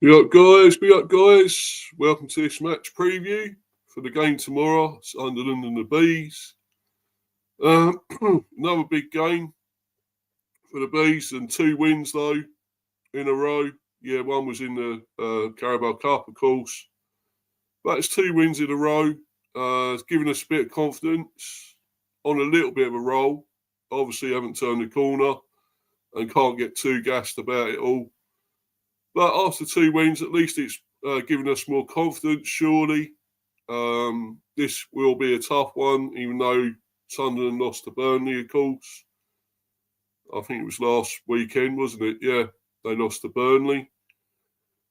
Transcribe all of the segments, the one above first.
Be up, guys. Be up, guys. Welcome to this match preview for the game tomorrow. Sunderland and the Bees. Another big game for the Bees and 2 wins, though, in a row. Yeah, one was in the Carabao Cup, of course. But it's 2 wins in a row. It's given us a bit of confidence on a little bit of a roll. Obviously, haven't turned the corner and can't get too gassed about it all. But after 2 wins, at least it's given us more confidence, surely. This will be a tough one, even though Sunderland lost to Burnley, of course. I think it was last weekend, wasn't it? Yeah, they lost to Burnley.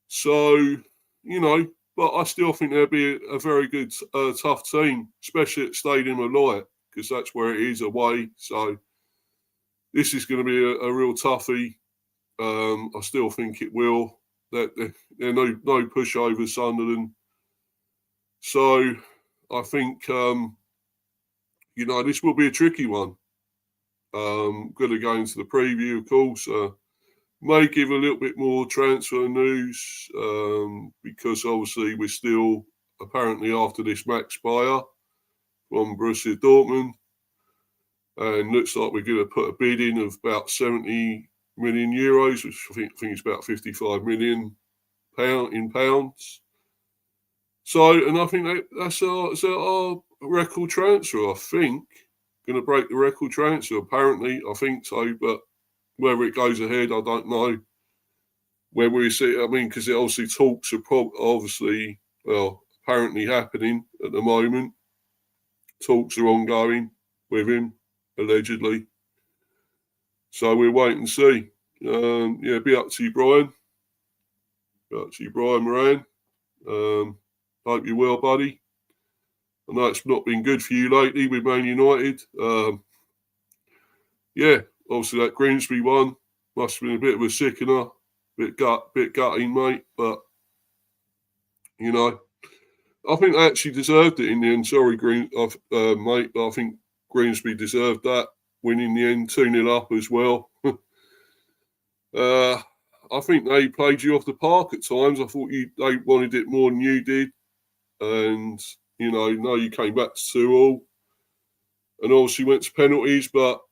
So, but I still think there'll be a very good, tough team, especially at Stadium of Light, because that's where it is away. So this is going to be a real toughie. I still think it will. They're no pushover, Sunderland. So I think this will be a tricky one. Going to go into the preview, of course. May give a little bit more transfer news because obviously we're still apparently after this Max buyer from Borussia Dortmund, and looks like we're going to put a bid in of about 70 million euros, which I think is about 55 million pounds. So, and I think that's our record transfer. I think going to break the record transfer. Apparently, I think so, but whether it goes ahead, I don't know. Whether we see, because it obviously talks are apparently happening at the moment. Talks are ongoing with him, allegedly. So we'll wait and see. Be up to you, Brian. Be up to you, Brian Moran. Hope you're well, buddy. I know it's not been good for you lately with Man United. Obviously that Grimsby one must have been a bit of a sickener, bit gutting, mate. But I think they actually deserved it in the end. Sorry, mate, but I think Grimsby deserved that win in the end, 2-0 up as well. I think they played you off the park at times. I thought they wanted it more than you did. And, now you came back to 2-2 and obviously went to penalties, but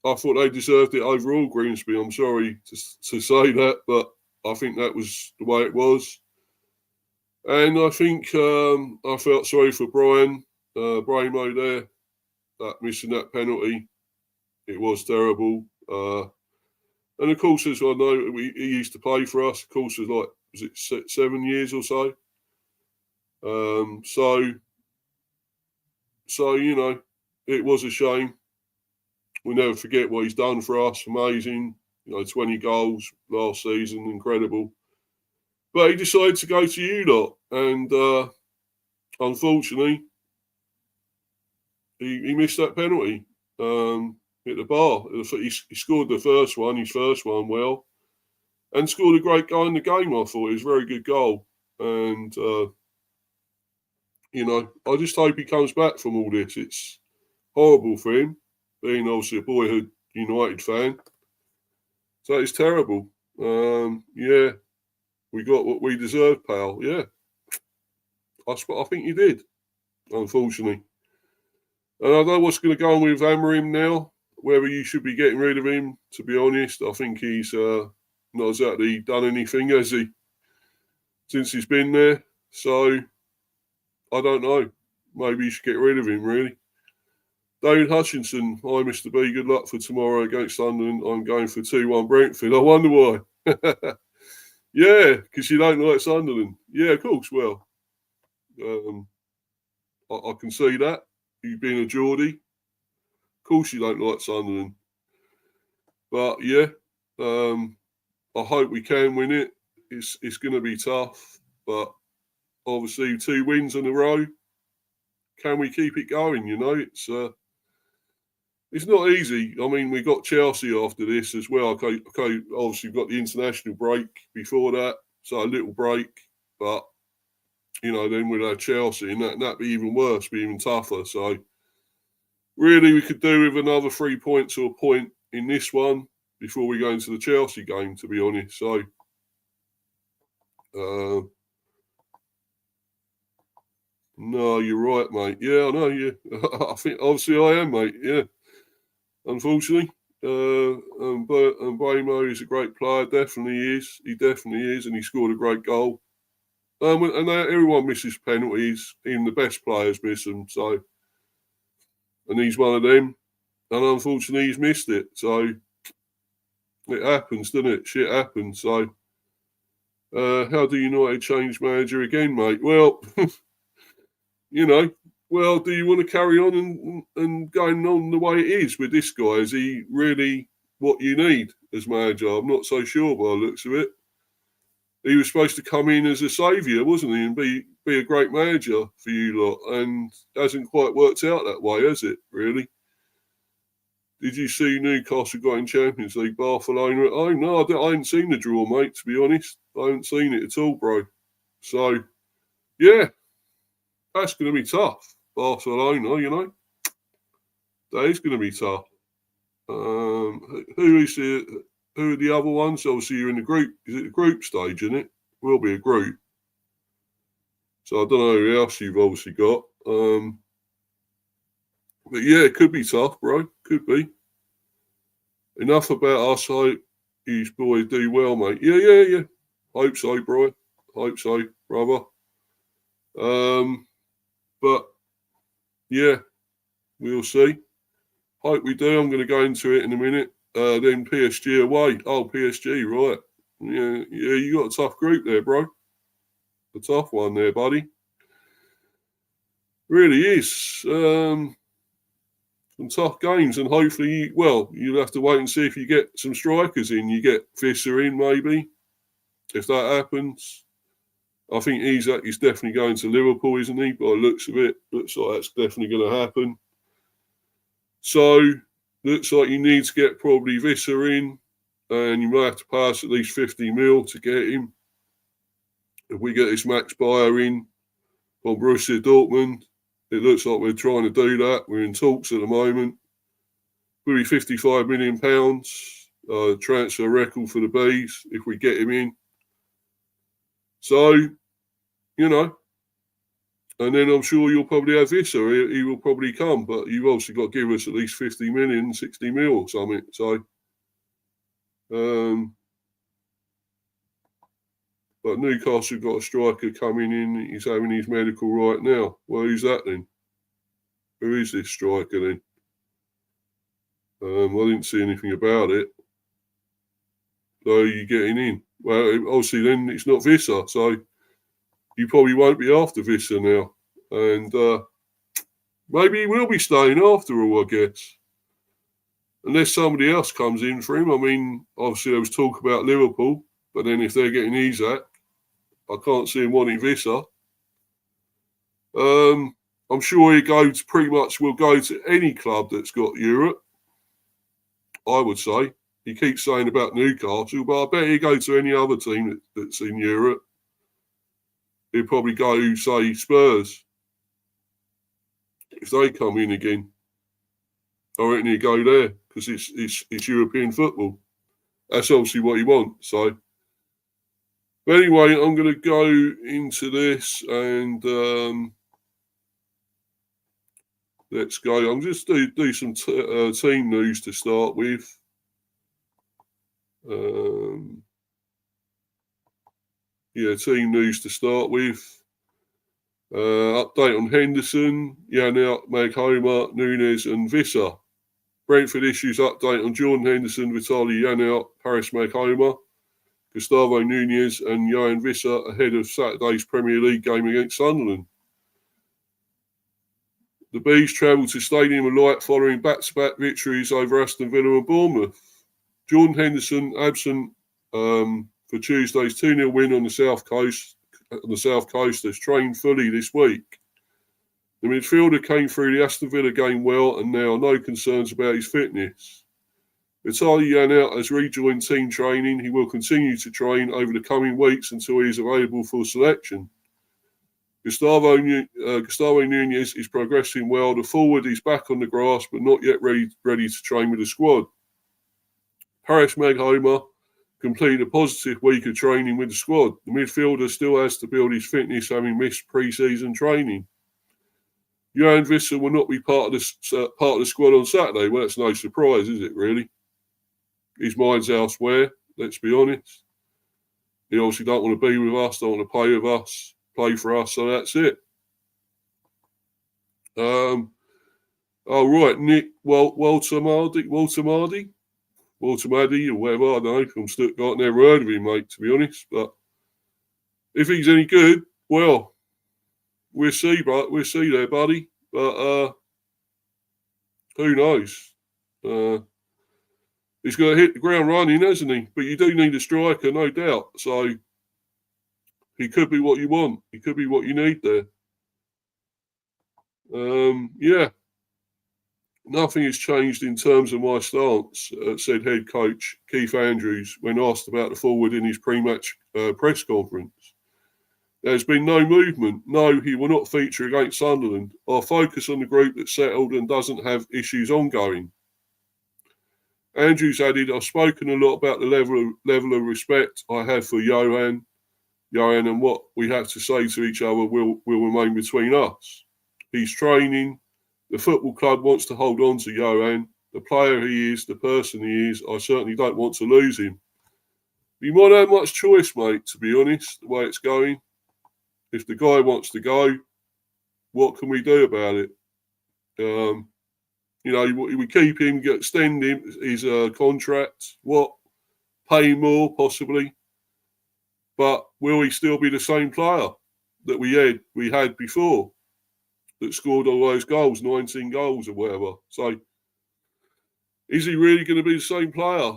I thought they deserved it overall, Grimsby. I'm sorry to say that, but I think that was the way it was. And I think I felt sorry for Brian Bramo there, missing that penalty. It was terrible. And of course, as I know, he used to play for us. Of course, it was it 7 years or so? So it was a shame. We'll never forget what he's done for us. Amazing. 20 goals last season. Incredible. But he decided to go to you lot. And unfortunately, he missed that penalty. Hit the bar. He scored his first one well. And scored a great goal in the game, I thought. It was a very good goal. And, I just hope he comes back from all this. It's horrible for him, being obviously a boyhood United fan. So it's terrible. We got what we deserved, pal. Yeah. I think you did, unfortunately. And I don't know what's going to go on with Amorim now, whether you should be getting rid of him, to be honest. I think he's not exactly done anything, has he, since he's been there. So, I don't know. Maybe you should get rid of him, really. David Hutchinson, hi Mr. B, good luck for tomorrow against Sunderland. I'm going for 2-1 Brentford. I wonder why. Yeah, because you don't like Sunderland. Yeah, of course. Well, I can see that. You being a Geordie. Of course you don't like Sunderland. But yeah, I hope we can win it. It's going to be tough, but obviously 2 wins in a row. Can we keep it going? It's not easy. We got Chelsea after this as well. Okay, obviously we've got the international break before that, so a little break. But then we'll have Chelsea, and that'd be even worse, be even tougher. So really, we could do with another 3 points or a point in this one before we go into the Chelsea game, to be honest. So No, you're right, mate. Yeah, I know. Yeah, I think obviously I am, mate. Yeah, unfortunately. And Bramo is a great player. Definitely is. He definitely is, and he scored a great goal. And everyone misses penalties. Even the best players miss them. So, and he's one of them. And unfortunately, he's missed it. So it happens, doesn't it? Shit happens. So, how do United change manager again, mate? Well, well, do you want to carry on and going on the way it is with this guy? Is he really what you need as manager? I'm not so sure by the looks of it. He was supposed to come in as a saviour, wasn't he, and be a great manager for you lot, and hasn't quite worked out that way, has it, really? Did you see Newcastle got in Champions League, Barcelona at home? No, I haven't seen the draw, mate, to be honest. I haven't seen it at all, bro. So, yeah, that's going to be tough. Barcelona, that is going to be tough. Who are the other ones? Obviously, you're in the group. Is it the group stage, isn't it? Will be a group. So I don't know who else you've obviously got. But yeah, it could be tough, bro. Could be. Enough about us. Hope these boys do well, mate. Yeah. Hope so, bro. Hope so, brother. But yeah, we'll see. Hope we do. I'm going to go into it in a minute. Then PSG away. Oh, PSG, right. Yeah, you got a tough group there, bro. A tough one there, buddy. Really is. Some tough games, and hopefully, you'll have to wait and see if you get some strikers in. You get Visser in, maybe. If that happens. I think he's definitely going to Liverpool, isn't he? By the looks of it. Looks like that's definitely going to happen. So, looks like you need to get probably Visser in, and you might have to pass at least 50 mil to get him. If we get this Max Bayer in from Borussia Dortmund, it looks like we're trying to do that. We're in talks at the moment. Will be £55 million transfer record for the Bees if we get him in. So, and then I'm sure you'll probably have Visser. He will probably come, but you've obviously got to give us at least 50 million, 60 mil or something. So, but Newcastle got a striker coming in. He's having his medical right now. Well, who's that then? Who is this striker then? I didn't see anything about it. So you're getting in. Well, obviously then it's not Visser. So you probably won't be after Visser now. And maybe he will be staying after all, I guess. Unless somebody else comes in for him. I mean, obviously there was talk about Liverpool. But then if they're getting Isak, I can't see him wanting Visser. I'm sure will go to any club that's got Europe. I would say. He keeps saying about Newcastle, but I bet he'd go to any other team that's in Europe. He'd probably go, say, Spurs. If they come in again, I reckon he'd go there because it's European football. That's obviously what he wants. So, but anyway, I'm going to go into this and let's go. I'm just do some team news to start with. Team news to start with. Update on Henderson, Yannick, Maghoma, Nunes and Visser. Brentford issues update on Jordan Henderson, Vitaly Yannick, Paris Maghoma, Gustavo Nunes and Johan Visser ahead of Saturday's Premier League game against Sunderland. The Bees travel to Stadium of Light following back-to-back victories over Aston Villa and Bournemouth. Jordan Henderson absent for Tuesday's 2-0 win on the South Coast. Has trained fully this week. The midfielder came through the Aston Villa game well, and there are no concerns about his fitness. Vitaly Yannick has rejoined team training. He will continue to train over the coming weeks until he is available for selection. Gustavo Nunes is progressing well. The forward is back on the grass, but not yet ready to train with the squad. Paris Maghoma completed a positive week of training with the squad. The midfielder still has to build his fitness, having missed pre-season training. Johan Visser will not be part of the squad on Saturday. Well, that's no surprise, is it, really? His mind's elsewhere, let's be honest. He obviously don't want to be with us, don't want to play with us, play for us, so that's it. Oh, right, Nick Walter Mardy, or whatever, I don't know, from Stuttgart. Never heard of him, mate, to be honest. But if he's any good, well, we'll see, there, buddy. But who knows? He's got to hit the ground running, hasn't he? But you do need a striker, no doubt. So he could be what you want. He could be what you need there. Yeah. Nothing has changed in terms of my stance, said head coach Keith Andrews when asked about the forward in his pre-match press conference. There's been no movement. No, he will not feature against Sunderland. I'll focus on the group that's settled and doesn't have issues ongoing. Andrews added, I've spoken a lot about the level of respect I have for Johan, and what we have to say to each other will remain between us. He's training. The football club wants to hold on to Johan. The player he is, the person he is, I certainly don't want to lose him. You might have much choice, mate, to be honest, the way it's going. If the guy wants to go, what can we do about it? We keep him, extend his contract. What? Pay more, possibly. But will he still be the same player that we had before? That scored all those goals, 19 goals or whatever. So, is he really going to be the same player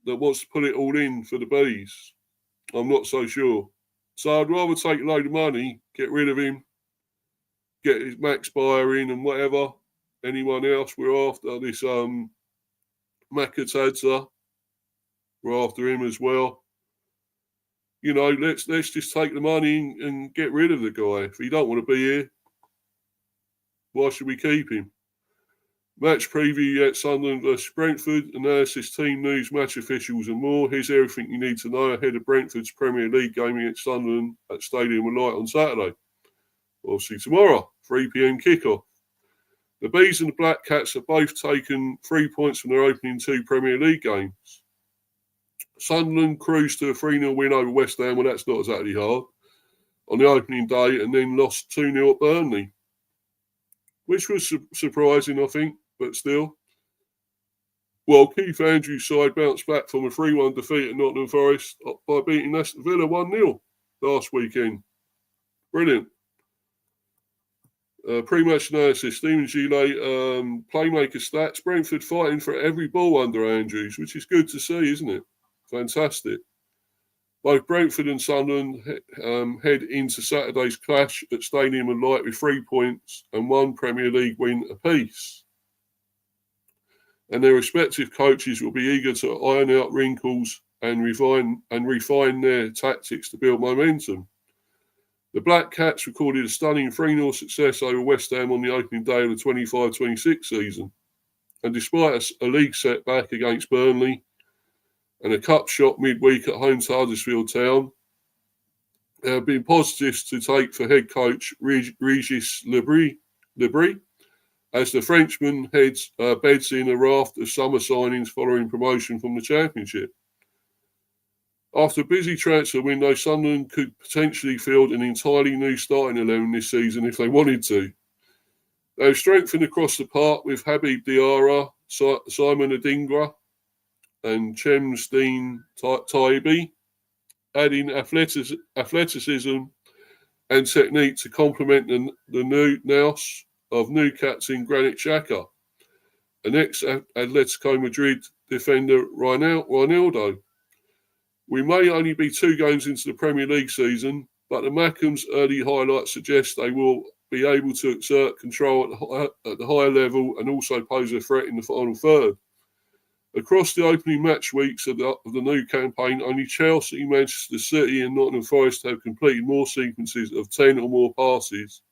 that wants to put it all in for the Bees? I'm not so sure. So I'd rather take a load of money, get rid of him, get his Max Bayer in and whatever. Anyone else we're after, this Makatadze, we're after him as well. Let's just take the money and get rid of the guy. If he don't want to be here, why should we keep him? Match preview at Sunderland versus Brentford, analysis, team news, match officials and more. Here's everything you need to know ahead of Brentford's Premier League game against Sunderland at Stadium of Light on Saturday. Obviously tomorrow, 3 p.m. kickoff. The Bees and the Black Cats have both taken 3 points from their opening 2 Premier League games. Sunderland cruised to a 3-0 win over West Ham, well that's not exactly hard, on the opening day and then lost 2-0 at Burnley. Which was surprising, I think, but still. Well, Keith Andrews' side bounced back from a 3-1 defeat at Nottingham Forest by beating Aston Villa 1-0 last weekend. Brilliant. Pre-match analysis, Stephen Gillet, playmaker stats, Brentford fighting for every ball under Andrews, which is good to see, isn't it? Fantastic. Both Brentford and Sunderland head into Saturday's clash at Stadium of Light with 3 points and 1 Premier League win apiece. And their respective coaches will be eager to iron out wrinkles and refine their tactics to build momentum. The Black Cats recorded a stunning 3-0 success over West Ham on the opening day of the 25-26 season. And despite a league setback against Burnley and a cup shot midweek at home to Huddersfield Town, there have been positives to take for head coach Régis Lebris, as the Frenchman beds in a raft of summer signings following promotion from the Championship. After a busy transfer window, Sunderland could potentially field an entirely new starting 11 this season if they wanted to. They've strengthened across the park with Habib Diarra, Simon Adingra and Chemsteen Taibi, adding athleticism and technique to complement the new nous of new captain Granit Xhaka, an ex-Atletico Madrid defender Ronaldo. We may only be 2 games into the Premier League season, but the Mackems' early highlights suggest they will be able to exert control at the higher level and also pose a threat in the final third. Across the opening match weeks of the new campaign, only Chelsea, Manchester City and Nottingham Forest have completed more sequences of 10 or more passes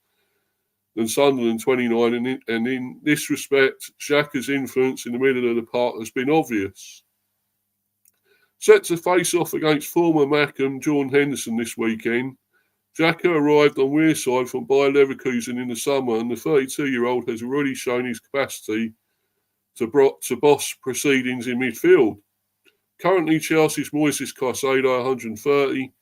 than Sunderland 29, and in this respect, Xhaka's influence in the middle of the park has been obvious. Set to face off against former Mackham Jordan Henderson this weekend. Xhaka arrived on Wearside from Bayer Leverkusen in the summer, and the 32-year-old has already shown his capacity to boss proceedings in midfield. Currently, Chelsea's Moises Caicedo, 130,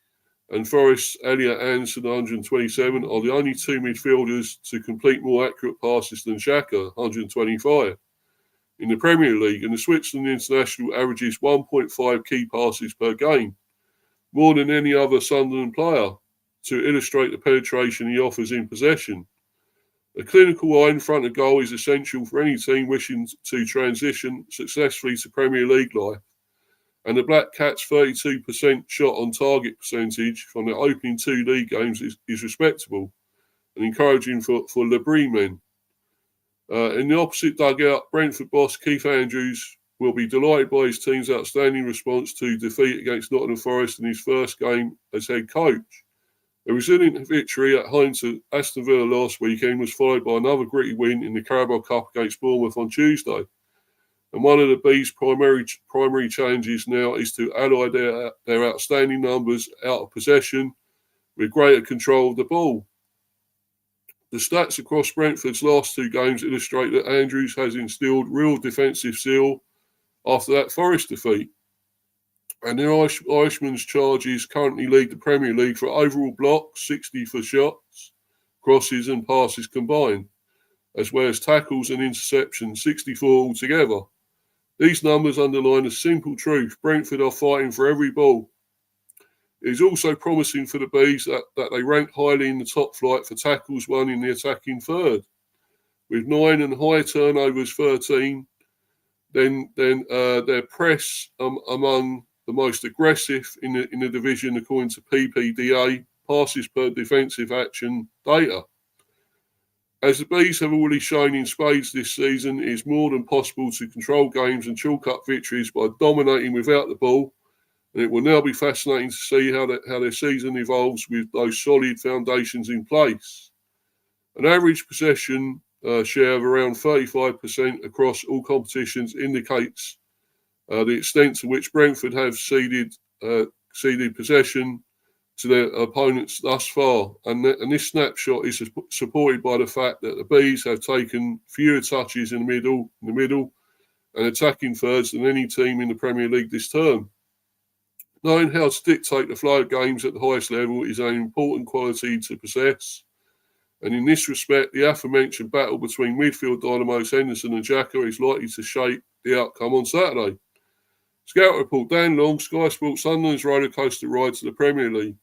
and Forest's Elliot Anderson, 127, are the only two midfielders to complete more accurate passes than Xhaka, 125. In the Premier League, and the Switzerland international averages 1.5 key passes per game, more than any other Sunderland player, to illustrate the penetration he offers in possession. A clinical eye in front of goal is essential for any team wishing to transition successfully to Premier League life, and the Black Cats' 32% shot on target percentage from their opening two league games is respectable and encouraging for Le Bris men. In the opposite dugout, Brentford boss Keith Andrews will be delighted by his team's outstanding response to defeat against Nottingham Forest in his first game as head coach. A resilient victory at home to Aston Villa last weekend was followed by another gritty win in the Carabao Cup against Bournemouth on Tuesday. And one of the Bees' primary challenges now is to ally their outstanding numbers out of possession with greater control of the ball. The stats across Brentford's last two games illustrate that Andrews has instilled real defensive zeal after that Forest defeat. And the Irishman's charges currently lead the Premier League for overall blocks, 60 for shots, crosses and passes combined, as well as tackles and interceptions, 64 altogether. These numbers underline a simple truth: Brentford are fighting for every ball. It is also promising for the Bees that they rank highly in the top flight for tackles won in the attacking third, with 9 and high turnovers 13. Then their press among the most aggressive in the division according to PPDA, passes per defensive action data. As the Bees have already shown in spades this season, it is more than possible to control games and chalk up victories by dominating without the ball. And it will now be fascinating to see how their season evolves with those solid foundations in place. An average possession share of around 35% across all competitions indicates the extent to which Brentford have ceded possession to their opponents thus far. And this snapshot is supported by the fact that the Bees have taken fewer touches in the middle and attacking thirds than any team in the Premier League this term. Knowing how to dictate the flow of games at the highest level is an important quality to possess. And in this respect, the aforementioned battle between midfield dynamos Henderson and Xhaka is likely to shape the outcome on Saturday. Scout report: Dan Long, Sky Sports, Sunderland's rollercoaster ride to the Premier League.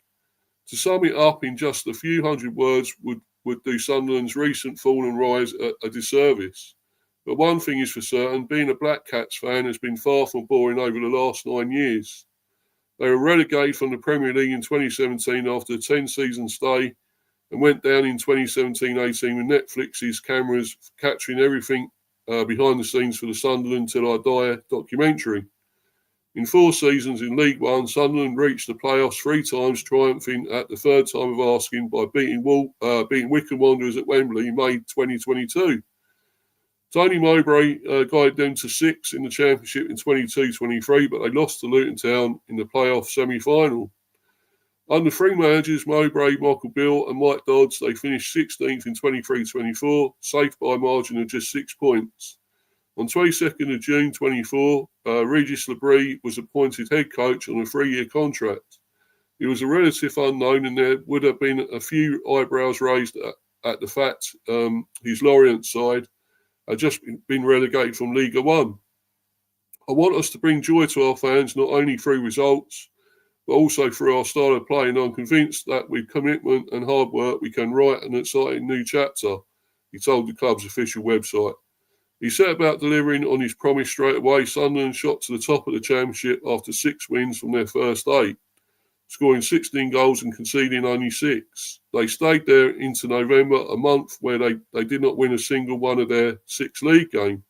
To sum it up in just a few hundred words would do Sunderland's recent fall and rise a disservice. But one thing is for certain: being a Black Cats fan has been far from boring over the last 9 years. They were relegated from the Premier League in 2017 after a 10-season stay and went down in 2017-18 with Netflix's cameras capturing everything behind the scenes for the Sunderland Till I Die documentary. In 4 seasons in League One, Sunderland reached the playoffs 3 times, triumphing at the third time of asking by beating Wycombe Wanderers at Wembley in May 2022. Tony Mowbray guided them to 6 in the Championship in 22-23, but they lost to Luton Town in the playoff semi-final. Under 3 managers, Mowbray, Michael Beale and Mike Dodds, they finished 16th in 23-24, safe by a margin of just 6 points. On 22nd of June 24, Regis Le Bris was appointed head coach on a 3-year contract. He was a relative unknown, and there would have been a few eyebrows raised at the fact his Lorient side had just been relegated from Liga 1. I want us to bring joy to our fans, not only through results, but also through our style of play, and I'm convinced that with commitment and hard work, we can write an exciting new chapter, he told the club's official website. He set about delivering on his promise straight away. Sunderland shot to the top of the Championship after 6 wins from their first 8, scoring 16 goals and conceding only 6. They stayed there into November, a month where they did not win a single one of their 6 league games.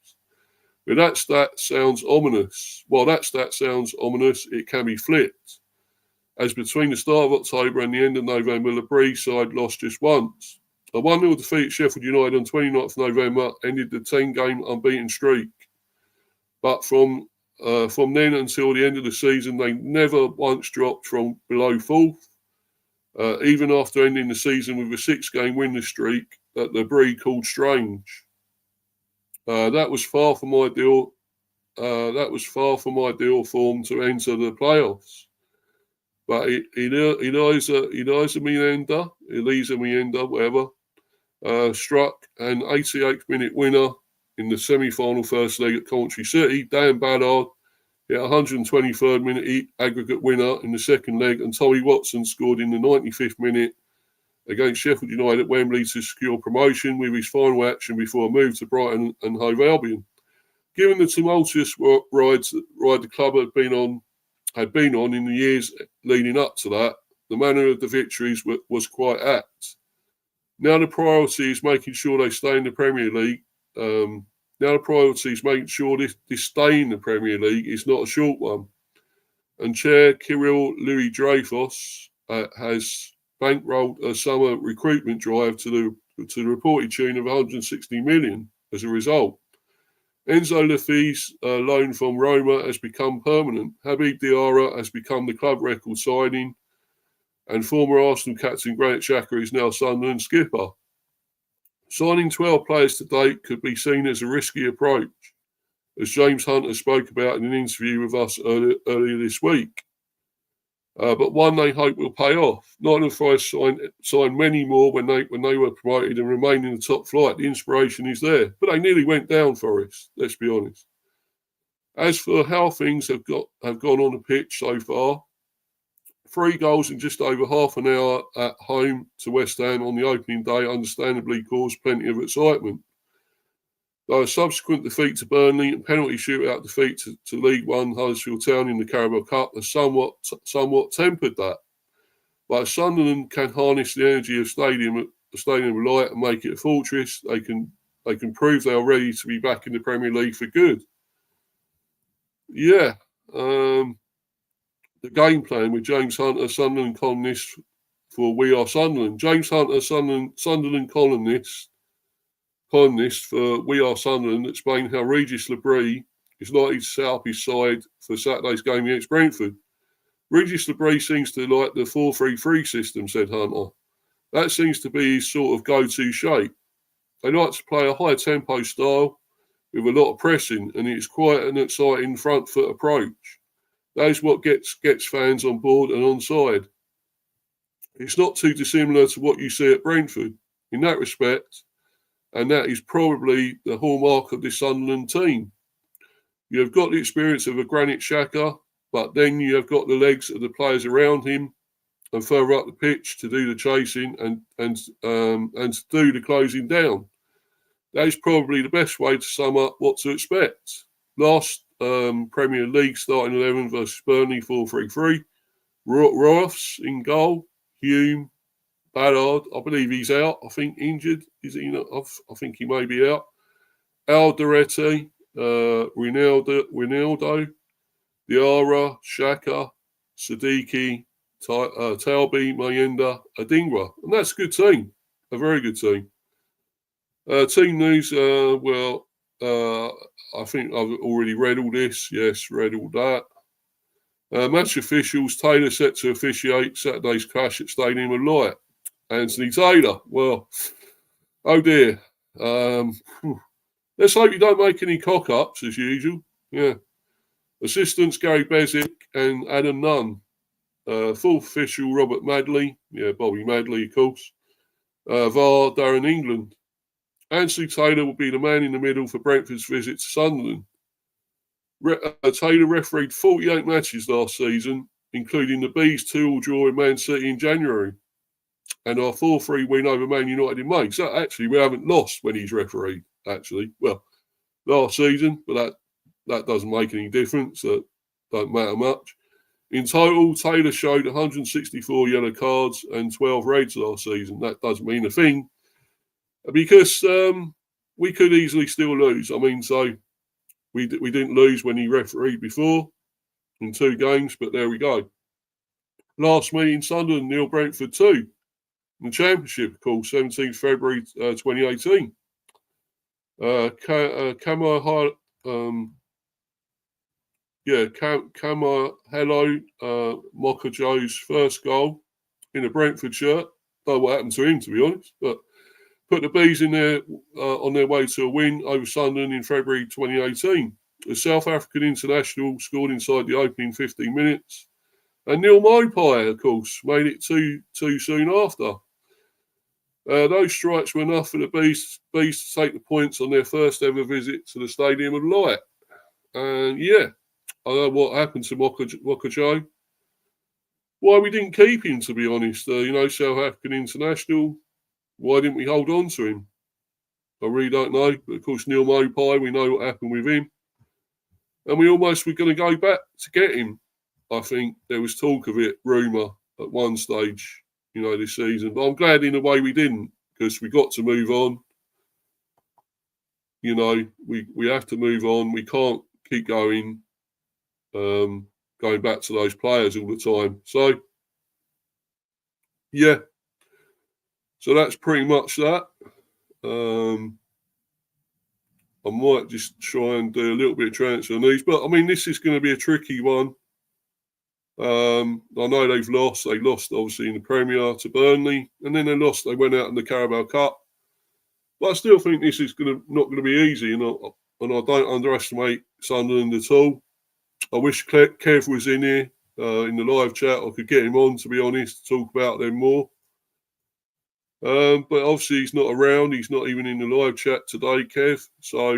But that stat sounds ominous. While that stat sounds ominous, it can be flipped, as between the start of October and the end of November, Le Bris side lost just once. A 1-0 defeat at Sheffield United on 29th November ended the 10-game unbeaten streak. But from From then until the end of the season, they never once dropped from below fourth. Even after ending the season with a 6-game winless streak that the breed called strange. That was far from ideal. Form to enter the playoffs. But Eliza Mienda, whatever, struck an 88th minute winner in the semi-final first leg at Coventry City. Dan Ballard hit a 123rd minute aggregate winner in the second leg, and Tommy Watson scored in the 95th minute against Sheffield United at Wembley to secure promotion with his final action before a move to Brighton and Hove Albion. Given the tumultuous ride the club had been on in the years leading up to that, the manner of the victories was quite apt. Now the priority is making sure they stay in the Premier League. Now the priority is making sure this stay in the Premier League is not a short one. And Chair Kirill Louis Dreyfus has bankrolled a summer recruitment drive to the reported tune of 160 million as a result. Enzo Laffi's loan from Roma has become permanent. Habib Diarra has become the club record signing, and former Arsenal captain Granit Xhaka is now Sunderland skipper. Signing 12 players to date could be seen as a risky approach, as James Hunter spoke about in an interview with us earlier this week. But one they hope will pay off. Nottingham Forest signed many more when they were promoted and remain in the top flight. The inspiration is there, but they nearly went down, Forest. Let's be honest. As for how things have gone on the pitch so far, 3 goals in just over half an hour at home to West Ham on the opening day understandably caused plenty of excitement. Though a subsequent defeat to Burnley and penalty shootout defeat to League One Huddersfield Town in the Carabao Cup has somewhat tempered that. But if Sunderland can harness the energy of the Stadium of Light and make it a fortress, they can prove they are ready to be back in the Premier League for good. Yeah. The game plan with James Hunter, Sunderland columnist for We Are Sunderland. James Hunter, Sunderland columnist for We Are Sunderland, explained how Regis Labrie is likely to set up his side for Saturday's game against Brentford. Regis Labrie seems to like the 4-3-3 system, said Hunter. That seems to be his sort of go-to shape. They like to play a high-tempo style with a lot of pressing, and it's quite an exciting front-foot approach. That is what gets fans on board and on side. It's not too dissimilar to what you see at Brentford in that respect, and that is probably the hallmark of this Sunderland team. You have got the experience of a Granit Xhaka, but then you have got the legs of the players around him and further up the pitch to do the chasing and to do the closing down. That is probably the best way to sum up what to expect. Last Premier League starting 11 versus Burnley 4-3-3. Roths in goal. Hume, Ballard, I believe he's out. I think injured. Is he not? I think he may be out. Alderete, Ronaldo, Diarra, Xhaka, Siddiqui, Talbi, Mayenda, Adingra. And that's a good team. A very good team. Team news, I think I've already read all this. Yes, read all that. Match officials, Taylor set to officiate Saturday's clash at Stadium of Light. Anthony Taylor, well, oh dear. Let's hope you don't make any cock-ups, as usual. Yeah. Assistants, Gary Bezic and Adam Nunn. Fourth official, Robert Madley. Yeah, Bobby Madley, of course. VAR, Darren England. Anthony Taylor will be the man in the middle for Brentford's visit to Sunderland. Taylor refereed 48 matches last season, including the Bees' 2-2 draw in Man City in January, and our 4-3 win over Man United in May. So actually, we haven't lost when he's refereed, actually. Well, last season, but that doesn't make any difference. That don't matter much. In total, Taylor showed 164 yellow cards and 12 reds last season. That doesn't mean a thing, because we could easily still lose. I mean, so we didn't lose when he refereed before in 2 games, but there we go. Last meeting, Sunderland nil, Brentford 2. In the Championship, of course, 17th February 2018. Hello, Mokajo's first goal in a Brentford shirt. Don't know what happened to him, to be honest, but put the Bees in there on their way to a win over Sunderland in February 2018. The South African international scored inside the opening 15 minutes. And Neil Mopai, of course, made it too soon after. Those strikes were enough for the Bees to take the points on their first ever visit to the Stadium of Light. And I don't know what happened to Mokajo. Why we didn't keep him, to be honest. South African international. Why didn't we hold on to him? I really don't know. But of course, Neil Mopai, we know what happened with him. And we almost were going to go back to get him. I think there was talk of it, rumour, at one stage, this season. But I'm glad in a way we didn't, because we got to move on. We have to move on. We can't keep going back to those players all the time. So, yeah. So that's pretty much that. I might just try and do a little bit of transfer news. But, I mean, this is going to be a tricky one. I know they've lost. They lost, obviously, in the Premier to Burnley. And then they lost. They went out in the Carabao Cup. But I still think this is not going to be easy. And I don't underestimate Sunderland at all. I wish Kev was in here in the live chat. I could get him on, to be honest, to talk about them more. But obviously he's not around. He's not even in the live chat today, Kev. So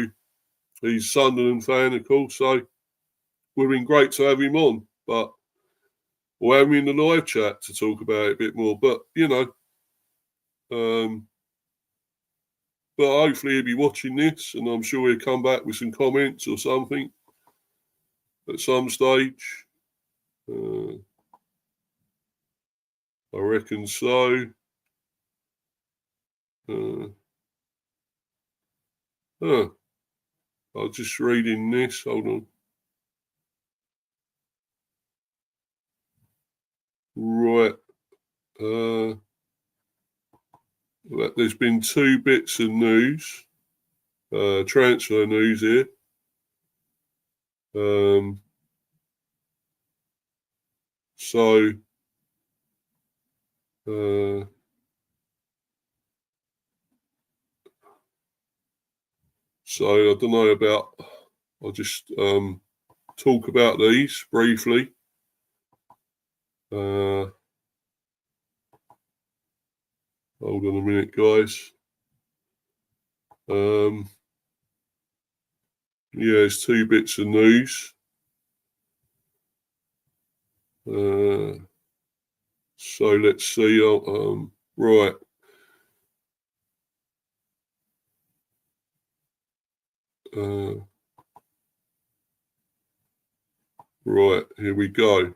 he's a Sunderland fan, of course. So it would have been great to have him on. But we'll have him in the live chat to talk about it a bit more. But, but hopefully he'll be watching this, and I'm sure he'll come back with some comments or something at some stage. I reckon so. I'm just reading this. Hold on. Right. There's been two bits of news, transfer news here. So I don't know about. I'll just talk about these briefly. Hold on a minute, guys. There's two bits of news. So let's see. Right. Right, here we go.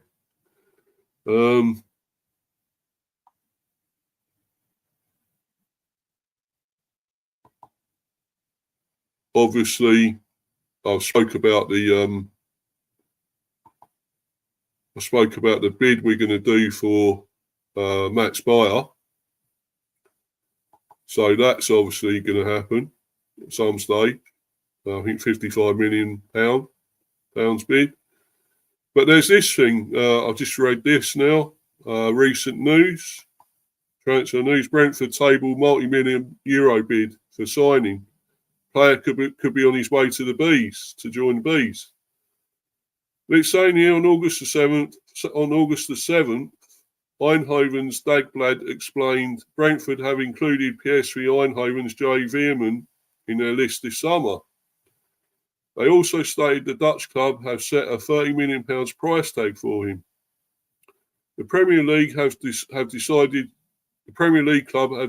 Obviously, I spoke about the bid we're going to do for Matt Spire. So that's obviously going to happen at some stage. I think £55 million bid. But there's this thing. I've just read this now. Recent news, transfer news. Brentford table multi-million euro bid for signing. Player could be on his way to the Bees, to join the Bees. But it's saying here on August the 7th, Eindhoven's Dagblad explained Brentford have included PSV Eindhoven's Jay Veerman in their list this summer. They also stated the Dutch club have set a £30 million price tag for him. The Premier League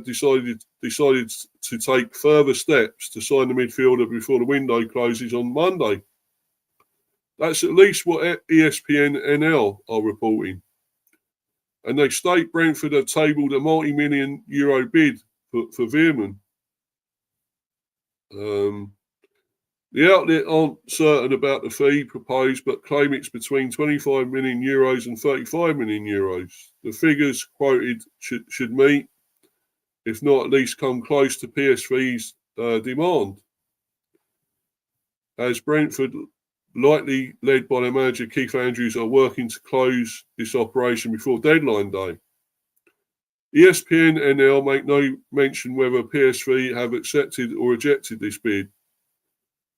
decided to take further steps to sign the midfielder before the window closes on Monday. That's at least what ESPN NL are reporting. And they state Brentford have tabled a multi-million euro bid for Veerman. The outlet aren't certain about the fee proposed, but claim it's between 25 million euros and 35 million euros. The figures quoted should meet, if not at least come close to PSV's demand. As Brentford likely led by their manager Keith Andrews, are working to close this operation before deadline day. ESPN NL make no mention whether PSV have accepted or rejected this bid.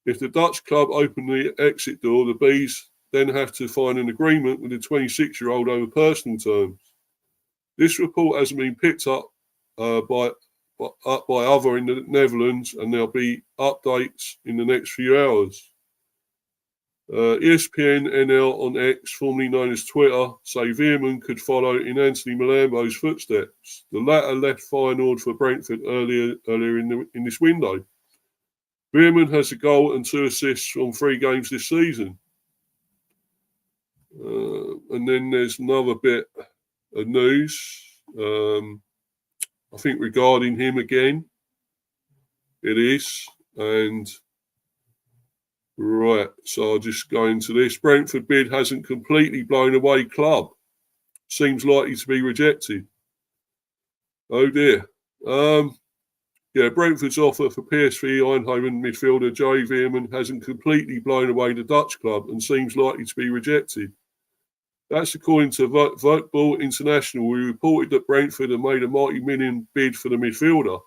If the Dutch club open the exit door, the Bees then have to find an agreement with the 26-year-old over personal terms. This report hasn't been picked up by other in the Netherlands, and there'll be updates in the next few hours. ESPN NL on X, formerly known as Twitter, say Veerman could follow in Anthony Malambo's footsteps. The latter left Feyenoord for Brentford earlier in this window. Veerman has a goal and 2 assists from 3 games this season. And then there's another bit of news, I think regarding him again. It is, and right, so I'll just go into this. Brentford bid hasn't completely blown away club. Seems likely to be rejected. Oh dear. Brentford's offer for PSV Eindhoven midfielder Joey Veerman hasn't completely blown away the Dutch club and seems likely to be rejected. That's according to Voetbal International, who reported that Brentford had made a multi-million bid for the midfielder.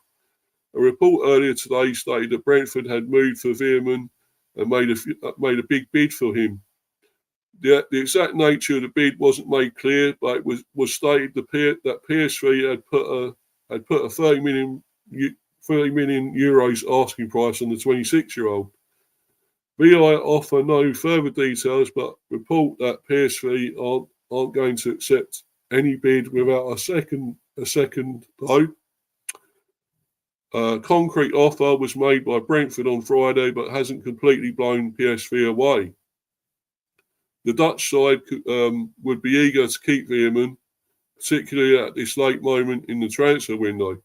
A report earlier today stated that Brentford had moved for Veerman and made a big bid for him. The exact nature of the bid wasn't made clear, but it was stated that PSV had put a 30 million euros asking price on the 26-year-old. VI offer no further details, but report that PSV aren't going to accept any bid without a second though. Concrete offer was made by Brentford on Friday, but hasn't completely blown PSV away. The Dutch side would be eager to keep Veerman, particularly at this late moment in the transfer window.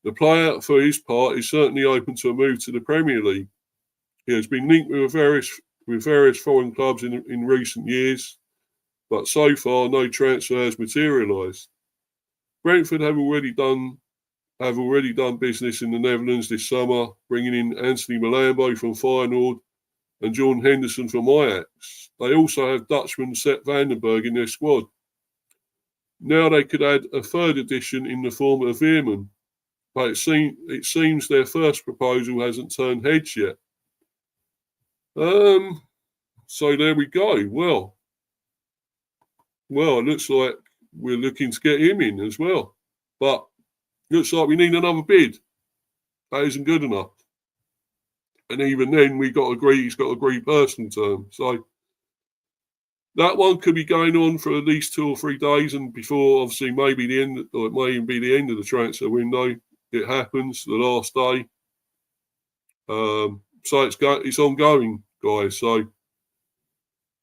The player, for his part, is certainly open to a move to the Premier League. He has been linked with various foreign clubs in recent years, but so far no transfer has materialised. Brentford have already done business in the Netherlands this summer, bringing in Anthony Malambo from Feyenoord and Jordan Henderson from Ajax. They also have Dutchman Sepp Vandenberg in their squad. Now they could add a third addition in the form of Veerman, but it seems their first proposal hasn't turned heads yet. So there we go. Well, it looks like we're looking to get him in as well, but looks like we need another bid. That isn't good enough. And even then, he's got to agree personal terms. So that one could be going on for at least 2 or 3 days, and before, obviously, maybe the end, or it may even be the end of the transfer window. It happens the last day. So it's ongoing, guys. So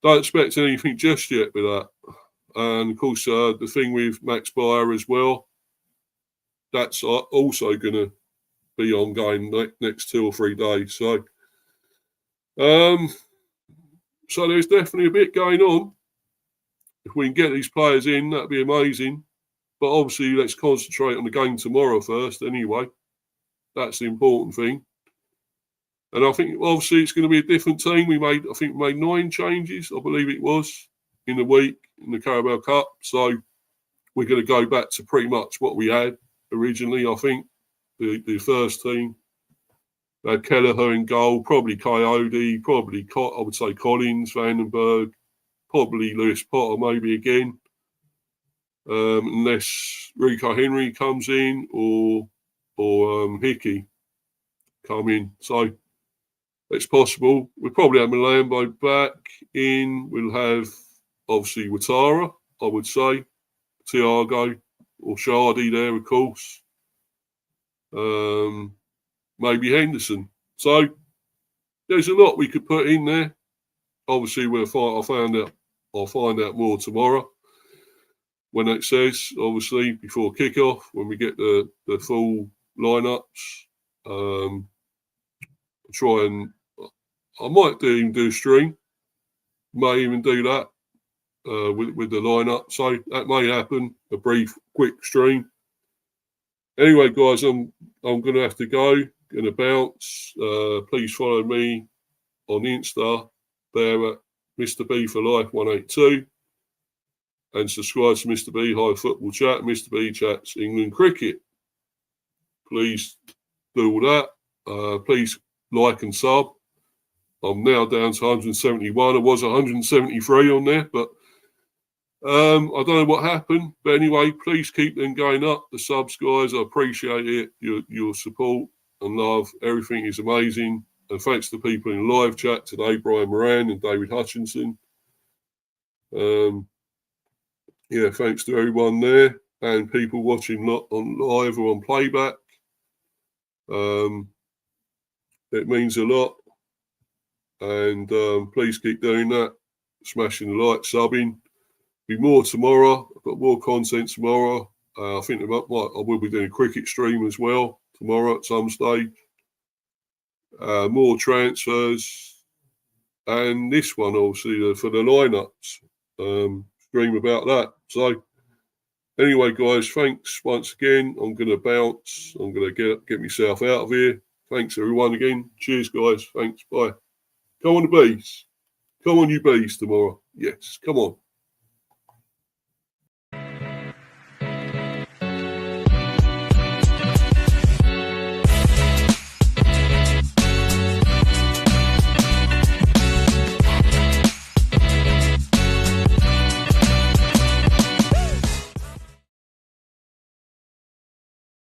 don't expect anything just yet with that. And of course, the thing with Max Bayer as well, that's also going to be ongoing next 2 or 3 days. So, so there's definitely a bit going on. If we can get these players in, that'd be amazing. But obviously, let's concentrate on the game tomorrow first. Anyway, that's the important thing. And I think obviously it's going to be a different team. We made 9 changes, I believe it was, in the week in the Carabao Cup. So we're going to go back to pretty much what we had originally. I think the first team had Kelleher in goal, probably Coyote, probably I would say Collins, Vandenberg, probably Lewis Potter maybe again, unless Rico Henry comes in or Hickey come in. So it's possible. We'll probably have Malambo back in. We'll have obviously Ouattara, I would say, Thiago or Shardy there, of course. Maybe Henderson. So there's a lot we could put in there. Obviously, I'll find out more tomorrow when it says, obviously, before kickoff, when we get the full lineups. Try and I might even do a stream. May even do that with the lineup. So that may happen. A brief, quick stream. Anyway, guys, I'm going to have to go. Going to bounce. Please follow me on Insta there at Mr. B for Life 182 and subscribe to Mr. B High Football Chat, Mr. B Chats England Cricket. Please do all that. Please like and sub. I'm now down to 171. I was 173 on there, but I don't know what happened. But anyway, please keep them going up. The subs, guys, I appreciate it. Your support and love. Everything is amazing. And thanks to the people in the live chat today, Brian Moran and David Hutchinson. Thanks to everyone there and people watching on live or on playback. It means a lot. And please keep doing that. Smashing the like, subbing. Be more tomorrow. I've got more content tomorrow. I think I will be doing a cricket stream as well tomorrow at some stage. More transfers. And this one, obviously, for the lineups. Stream about that. So, anyway, guys, thanks once again. I'm going to bounce. I'm going to get myself out of here. Thanks, everyone, again. Cheers, guys. Thanks. Bye. Come on, the bees. Come on, you bees, tomorrow. Yes, come on.